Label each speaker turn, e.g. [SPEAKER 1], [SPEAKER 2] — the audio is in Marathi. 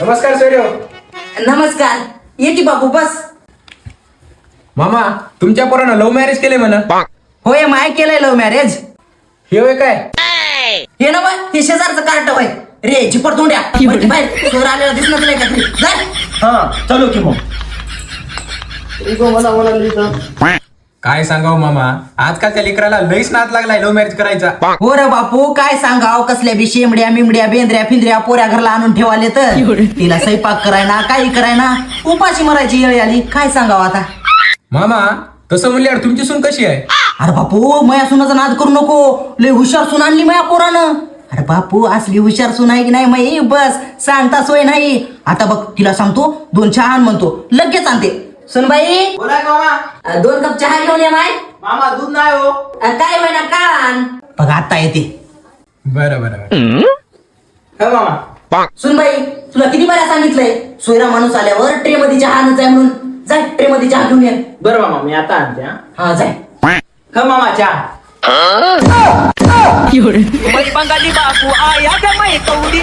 [SPEAKER 1] नमस्कार सूर्य.
[SPEAKER 2] नमस्कार. ये की बापू बस.
[SPEAKER 1] मामा तुमच्या पोरानं लव्ह मॅरेज केले म्हणा.
[SPEAKER 2] होय माय केलंय लव्ह मॅरेज.
[SPEAKER 1] हे होय काय?
[SPEAKER 2] हे ना मग ते शेजारचं कार्ट होय. रे चिपट तोंड्या बाहेर चोर आलेला दिसणार नाही का तुला? जाय.
[SPEAKER 3] हा चलो की मग.
[SPEAKER 1] काय सांगाव मामा, आजकालच्या लेकराला लईच नाद लागलाय लव्ह मॅरेज करायचा.
[SPEAKER 2] हो रे बापू काय सांगाव, कसल्या बी शेमड्या मिमड्या बेंद्र्या फिंद्र्या पोऱ्या घरला आणून ठेवाले तर तिला स्वयंपाक करायना काही करायना उपाशी मरायची येळ आली. काय सांगाव आता.
[SPEAKER 1] मामा तसं म्हणल्यावर तुमची सून कशी आहे?
[SPEAKER 2] अरे बापू मया सुनाचा नाद करू नको. लय हुशार सून आणली मया पोरानं. अरे बापू असली हुशार सून आहे की नाही माई बस सांगता सोय नाही. आता बघ तिला सांगतो 2 चहा आण म्हणतो लगेच आणते. सुनबाई
[SPEAKER 3] बोला मामा.
[SPEAKER 2] 2 कप चहा घेऊन ये माय.
[SPEAKER 3] मामा दूध नाही हो.
[SPEAKER 2] काय होईना का आण. बघ आता येते.
[SPEAKER 1] बरं बरं बरं.
[SPEAKER 3] हा मामा.
[SPEAKER 2] सुनबाई तुला किती बऱ्या सांगितलंय सोयरा माणूस आल्यावर ट्रे मध्ये चहा आणत जाय म्हणून. जाय ट्रे मध्ये चहा घेऊन ये.
[SPEAKER 3] बरं मामा मी आता आणते.
[SPEAKER 2] हा जाय.
[SPEAKER 3] हा मामा चहा.
[SPEAKER 4] बंगाली बापू आया ग मैं कौड़ी